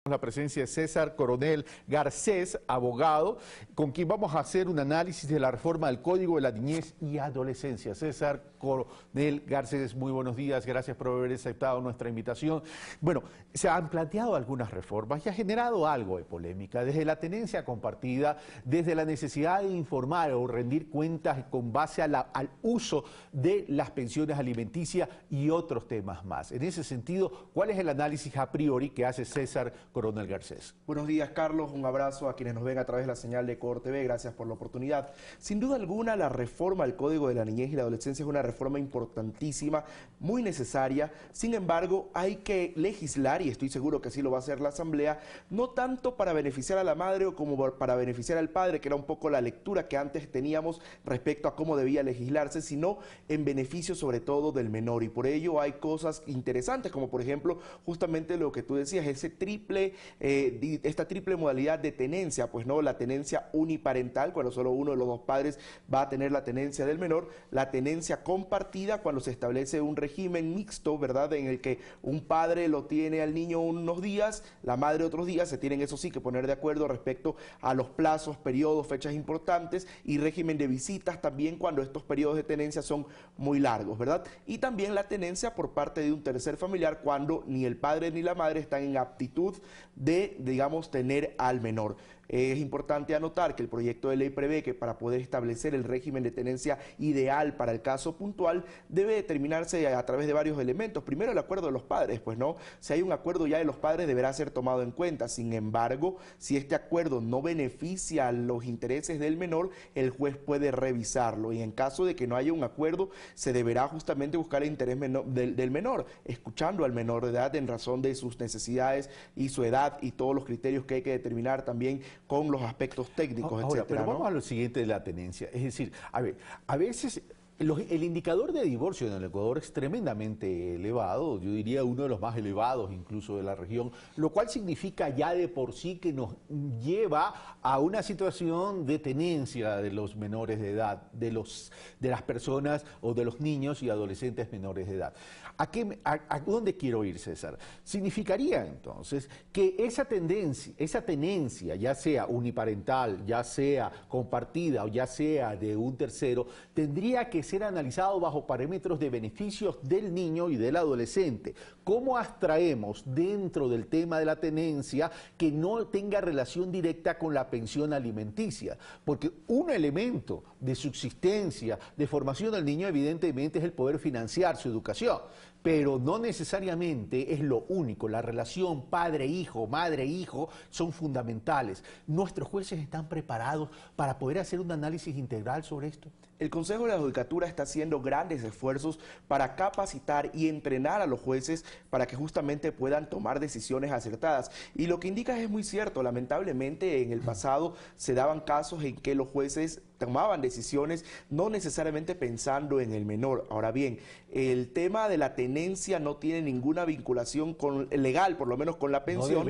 La presencia de César Coronel Garcés, abogado, con quien vamos a hacer un análisis de la reforma del Código de la Niñez y Adolescencia. César Coronel Garcés, muy buenos días, gracias por haber aceptado nuestra invitación. Bueno, se han planteado algunas reformas y ha generado algo de polémica, desde la tenencia compartida, desde la necesidad de informar o rendir cuentas con base a al uso de las pensiones alimenticias y otros temas más. En ese sentido, ¿cuál es el análisis a priori que hace César Coronel Garcés? Buenos días, Carlos. Un abrazo a quienes nos ven a través de la señal de Ecuador TV. Gracias por la oportunidad. Sin duda alguna, la reforma al Código de la Niñez y la Adolescencia es una reforma importantísima, muy necesaria. Sin embargo, hay que legislar, y estoy seguro que así lo va a hacer la Asamblea, no tanto para beneficiar a la madre o como para beneficiar al padre, que era un poco la lectura que antes teníamos respecto a cómo debía legislarse, sino en beneficio sobre todo del menor. Y por ello hay cosas interesantes, como por ejemplo, justamente lo que tú decías, esta triple modalidad de tenencia, pues no, la tenencia uniparental, cuando solo uno de los dos padres va a tener la tenencia del menor, la tenencia compartida, cuando se establece un régimen mixto, ¿verdad?, en el que un padre lo tiene al niño unos días, la madre otros días, se tienen eso sí que poner de acuerdo respecto a los plazos, periodos, fechas importantes, y régimen de visitas también cuando estos periodos de tenencia son muy largos, ¿verdad? Y también la tenencia por parte de un tercer familiar cuando ni el padre ni la madre están en aptitud de, digamos, tener al menor. Es importante anotar que el proyecto de ley prevé que para poder establecer el régimen de tenencia ideal para el caso puntual debe determinarse a través de varios elementos. Primero, el acuerdo de los padres, pues no, si hay un acuerdo ya de los padres deberá ser tomado en cuenta. Sin embargo, si este acuerdo no beneficia a los intereses del menor, el juez puede revisarlo, y en caso de que no haya un acuerdo, se deberá justamente buscar el interés del menor, escuchando al menor de edad en razón de sus necesidades y su edad y todos los criterios que hay que determinar también con los aspectos técnicos, Ahora, etcétera. pero vamos ¿no? a lo siguiente de la tenencia. Es decir, a ver, a veces el indicador de divorcio en el Ecuador es tremendamente elevado, yo diría uno de los más elevados incluso de la región, lo cual significa ya de por sí que nos lleva a una situación de tenencia de los menores de edad, de las personas o de los niños y adolescentes menores de edad. ¿A dónde quiero ir, César? Significaría entonces que esa tenencia, ya sea uniparental, ya sea compartida o ya sea de un tercero, tendría que ser analizado bajo parámetros de beneficios del niño y del adolescente. ¿Cómo abstraemos dentro del tema de la tenencia que no tenga relación directa con la pensión alimenticia? Porque un elemento de subsistencia, de formación del niño, evidentemente es el poder financiar su educación, pero no necesariamente es lo único. La relación padre-hijo, madre-hijo son fundamentales. ¿Nuestros jueces están preparados para poder hacer un análisis integral sobre esto? El Consejo de la Judicatura está haciendo grandes esfuerzos para capacitar y entrenar a los jueces para que justamente puedan tomar decisiones acertadas. Y lo que indica es muy cierto. Lamentablemente en el pasado se daban casos en que los jueces tomaban decisiones no necesariamente pensando en el menor. Ahora bien, el tema de la tenencia no tiene ninguna vinculación legal, por lo menos con la pensión.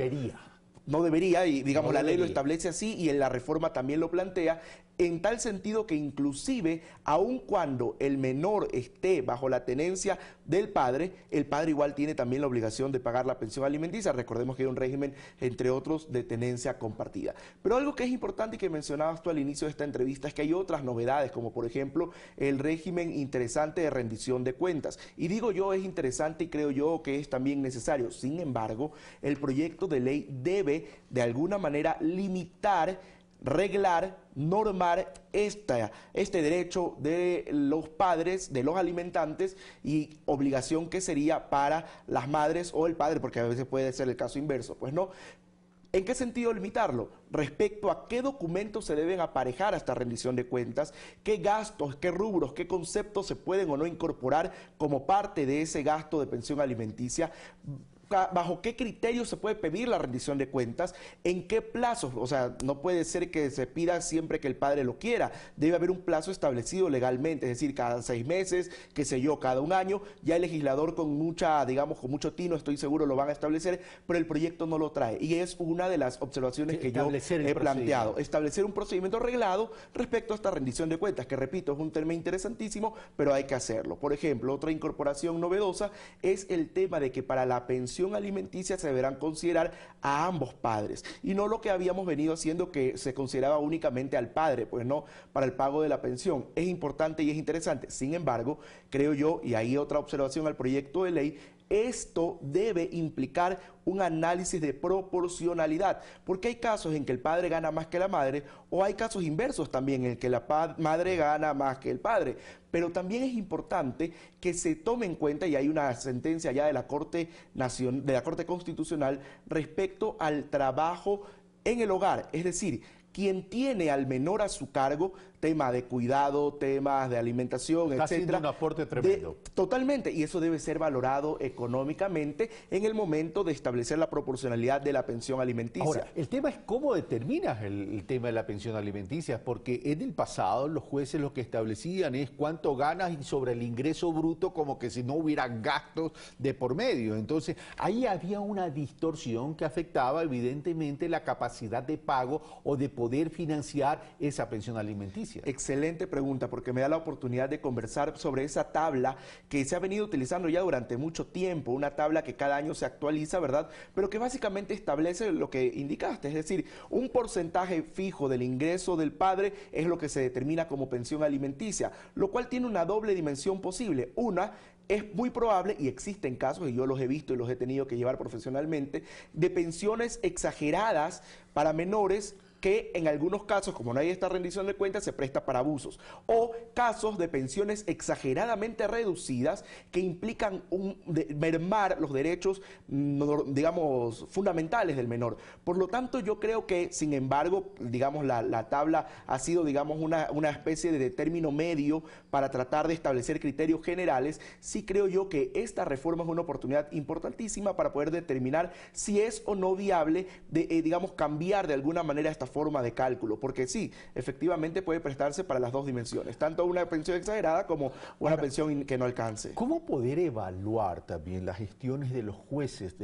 No debería, y digamos la ley lo establece así y en la reforma también lo plantea, en tal sentido que inclusive, aun cuando el menor esté bajo la tenencia del padre, el padre igual tiene también la obligación de pagar la pensión alimenticia. Recordemos que hay un régimen, entre otros, de tenencia compartida. Pero algo que es importante y que mencionabas tú al inicio de esta entrevista es que hay otras novedades, como por ejemplo el régimen interesante de rendición de cuentas. Y digo yo, es interesante y creo yo que es también necesario. Sin embargo, el proyecto de ley debe de alguna manera limitar, reglar, normar este derecho de los padres, de los alimentantes, y obligación que sería para las madres o el padre, porque a veces puede ser el caso inverso, pues no. ¿En qué sentido limitarlo? Respecto a qué documentos se deben aparejar a esta rendición de cuentas, qué gastos, qué rubros, qué conceptos se pueden o no incorporar como parte de ese gasto de pensión alimenticia, bajo qué criterios se puede pedir la rendición de cuentas, en qué plazos. O sea, no puede ser que se pida siempre que el padre lo quiera, debe haber un plazo establecido legalmente, es decir, cada 6 meses, qué sé yo, cada 1 año. Ya el legislador con mucha, digamos, con mucho tino, estoy seguro lo van a establecer, pero el proyecto no lo trae, y es una de las observaciones que yo he planteado, establecer un procedimiento reglado respecto a esta rendición de cuentas, que repito, es un tema interesantísimo, pero hay que hacerlo. Por ejemplo, otra incorporación novedosa es el tema de que para la pensión pensión alimenticia se deberán considerar a ambos padres y no lo que habíamos venido haciendo que se consideraba únicamente al padre, pues no para el pago de la pensión. Es importante y es interesante. Sin embargo, creo yo, y ahí otra observación al proyecto de ley, esto debe implicar un análisis de proporcionalidad, porque hay casos en que el padre gana más que la madre, o hay casos inversos también en que la madre gana más que el padre. Pero también es importante que se tome en cuenta, y hay una sentencia ya de la Corte Constitucional respecto al trabajo en el hogar, es decir, quien tiene al menor a su cargo, temas de cuidado, temas de alimentación, está haciendo etcétera. un aporte tremendo. Totalmente, y eso debe ser valorado económicamente en el momento de establecer la proporcionalidad de la pensión alimenticia. Ahora, el tema es cómo determinas el tema de la pensión alimenticia, porque en el pasado los jueces lo que establecían es cuánto ganas y sobre el ingreso bruto, como que si no hubiera gastos de por medio. Entonces, ahí había una distorsión que afectaba evidentemente la capacidad de pago o de poder financiar esa pensión alimenticia. Excelente pregunta, porque me da la oportunidad de conversar sobre esa tabla que se ha venido utilizando ya durante mucho tiempo, una tabla que cada año se actualiza, ¿verdad? Pero que básicamente establece lo que indicaste, es decir, un porcentaje fijo del ingreso del padre es lo que se determina como pensión alimenticia, lo cual tiene una doble dimensión posible. Una, es muy probable, y existen casos, y yo los he visto y los he tenido que llevar profesionalmente, de pensiones exageradas para menores que en algunos casos, como no hay esta rendición de cuentas, se presta para abusos. O casos de pensiones exageradamente reducidas que implican mermar los derechos, digamos, fundamentales del menor. Por lo tanto, yo creo que, sin embargo, digamos, la tabla ha sido, digamos, una especie de término medio para tratar de establecer criterios generales. Sí creo yo que esta reforma es una oportunidad importantísima para poder determinar si es o no viable, digamos, cambiar de alguna manera esta forma de cálculo, porque sí, efectivamente puede prestarse para las dos dimensiones, tanto una pensión exagerada como una pensión que no alcance. ¿Cómo poder evaluar también las gestiones de los jueces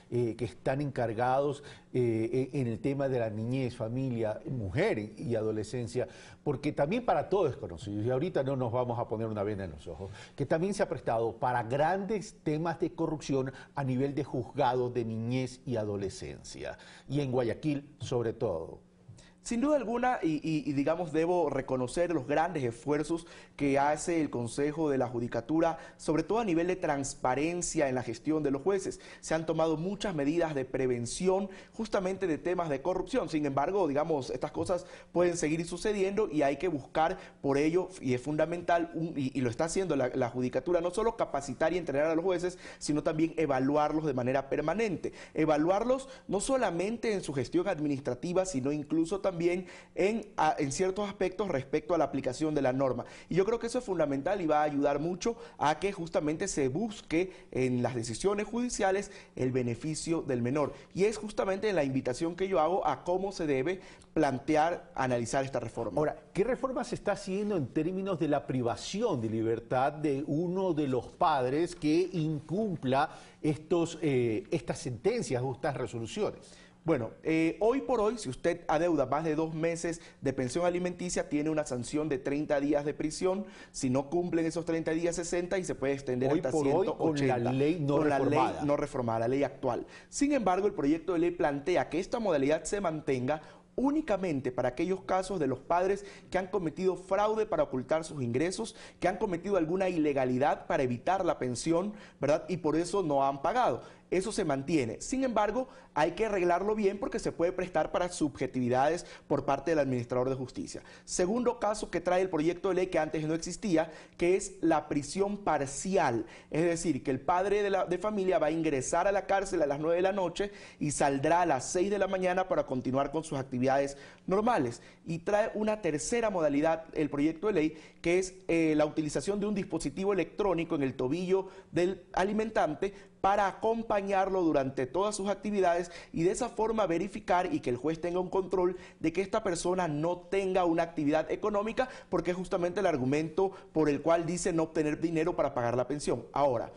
que están encargados en el tema de la niñez, familia, mujer y adolescencia? Porque también para todo es conocido, y ahorita no nos vamos a poner una venda en los ojos, que también se ha prestado para grandes temas de corrupción a nivel de juzgados de niñez y adolescencia, y en Guayaquil sobre todo. Sin duda alguna, y digamos, debo reconocer los grandes esfuerzos que hace el Consejo de la Judicatura, sobre todo a nivel de transparencia en la gestión de los jueces. Se han tomado muchas medidas de prevención justamente de temas de corrupción. Sin embargo, digamos, estas cosas pueden seguir sucediendo y hay que buscar por ello, y es fundamental, y lo está haciendo la Judicatura, no solo capacitar y entrenar a los jueces, sino también evaluarlos de manera permanente. Evaluarlos no solamente en su gestión administrativa, sino incluso también en ciertos aspectos respecto a la aplicación de la norma. Y yo creo que eso es fundamental y va a ayudar mucho a que justamente se busque en las decisiones judiciales el beneficio del menor. Y es justamente la invitación que yo hago a cómo se debe plantear, analizar esta reforma. Ahora, ¿qué reforma se está haciendo en términos de la privación de libertad de uno de los padres que incumpla estas sentencias o estas resoluciones? Bueno, hoy por hoy, si usted adeuda más de 2 meses de pensión alimenticia, tiene una sanción de 30 días de prisión. Si no cumplen esos 30 días, 60, y se puede extender hoy hasta por 180. Hoy con la ley no con reformada. La ley no reformada, la ley actual. Sin embargo, el proyecto de ley plantea que esta modalidad se mantenga únicamente para aquellos casos de los padres que han cometido fraude para ocultar sus ingresos, que han cometido alguna ilegalidad para evitar la pensión, ¿verdad? Y por eso no han pagado. Eso se mantiene. Sin embargo, hay que arreglarlo bien porque se puede prestar para subjetividades por parte del administrador de justicia. Segundo caso que trae el proyecto de ley que antes no existía, que es la prisión parcial. Es decir, que el padre de familia va a ingresar a la cárcel a las 9 de la noche y saldrá a las 6 de la mañana para continuar con sus actividades normales. Y trae una tercera modalidad, el proyecto de ley, que es la utilización de un dispositivo electrónico en el tobillo del alimentante para acompañarlo durante todas sus actividades y de esa forma verificar y que el juez tenga un control de que esta persona no tenga una actividad económica, porque es justamente el argumento por el cual dice no obtener dinero para pagar la pensión. Ahora,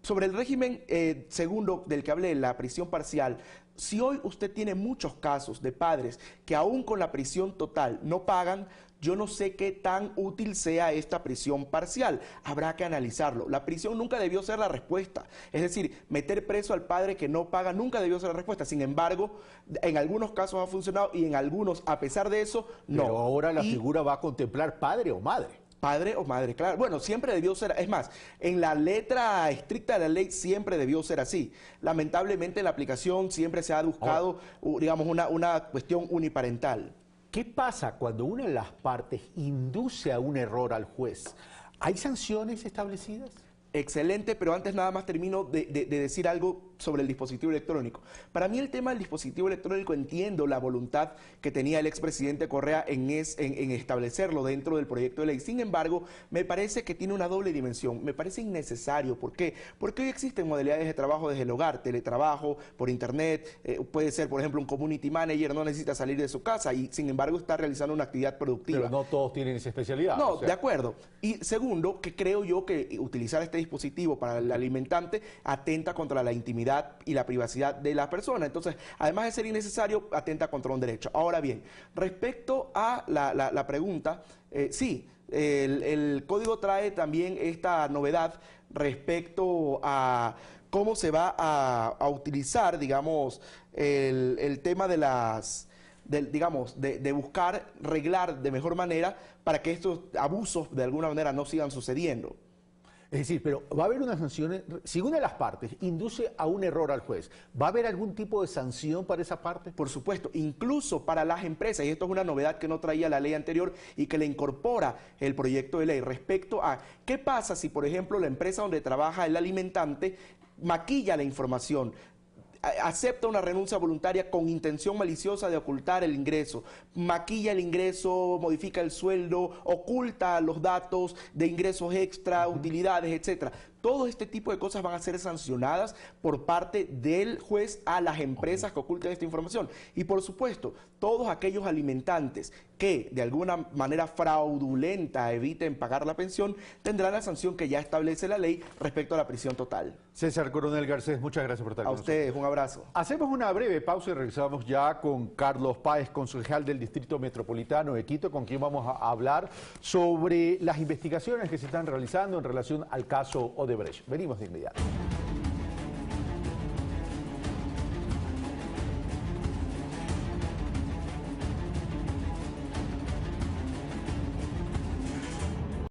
Sobre el régimen segundo del que hablé, la prisión parcial, si hoy usted tiene muchos casos de padres que aún con la prisión total no pagan, yo no sé qué tan útil sea esta prisión parcial. Habrá que analizarlo. La prisión nunca debió ser la respuesta. Es decir, meter preso al padre que no paga nunca debió ser la respuesta. Sin embargo, en algunos casos ha funcionado y en algunos, a pesar de eso, no. Pero ahora la figura va a contemplar padre o madre. Padre o madre, claro. Bueno, siempre debió ser, es más, en la letra estricta de la ley siempre debió ser así. Lamentablemente en la aplicación siempre se ha buscado, digamos, una cuestión uniparental. ¿Qué pasa cuando una de las partes induce a un error al juez? ¿Hay sanciones establecidas? Excelente, pero antes nada más termino de decir algo sobre el dispositivo electrónico. Para mí el tema del dispositivo electrónico, entiendo la voluntad que tenía el expresidente Correa en establecerlo dentro del proyecto de ley. Sin embargo, me parece que tiene una doble dimensión. Me parece innecesario. ¿Por qué? Porque hoy existen modalidades de trabajo desde el hogar, teletrabajo, por internet, puede ser, por ejemplo, un community manager, no necesita salir de su casa y, sin embargo, está realizando una actividad productiva. Pero no todos tienen esa especialidad. No, o sea, de acuerdo. Y segundo, que creo yo que utilizar este dispositivo para el alimentante atenta contra la intimidad y la privacidad de la persona. Entonces, además de ser innecesario, atenta contra un derecho. Ahora bien, respecto a la pregunta, sí, el código trae también esta novedad respecto a cómo se va a utilizar, digamos, el tema de de buscar reglar de mejor manera para que estos abusos de alguna manera no sigan sucediendo. Es decir, pero va a haber una sanción, si una de las partes induce a un error al juez, ¿va a haber algún tipo de sanción para esa parte? Por supuesto, incluso para las empresas, y esto es una novedad que no traía la ley anterior y que le incorpora el proyecto de ley respecto a qué pasa si, por ejemplo, la empresa donde trabaja el alimentante maquilla la información, acepta una renuncia voluntaria con intención maliciosa de ocultar el ingreso, maquilla el ingreso, modifica el sueldo, oculta los datos de ingresos extra, utilidades, etcétera. Todo este tipo de cosas van a ser sancionadas por parte del juez a las empresas que oculten esta información. Y por supuesto, todos aquellos alimentantes que de alguna manera fraudulenta eviten pagar la pensión, tendrán la sanción que ya establece la ley respecto a la prisión total. César Coronel Garcés, muchas gracias por estar con nosotros. A ustedes, un abrazo. Hacemos una breve pausa y regresamos ya con Carlos Páez, concejal del Distrito Metropolitano de Quito, con quien vamos a hablar sobre las investigaciones que se están realizando en relación al caso Odebrecht. Venimos de inmediato.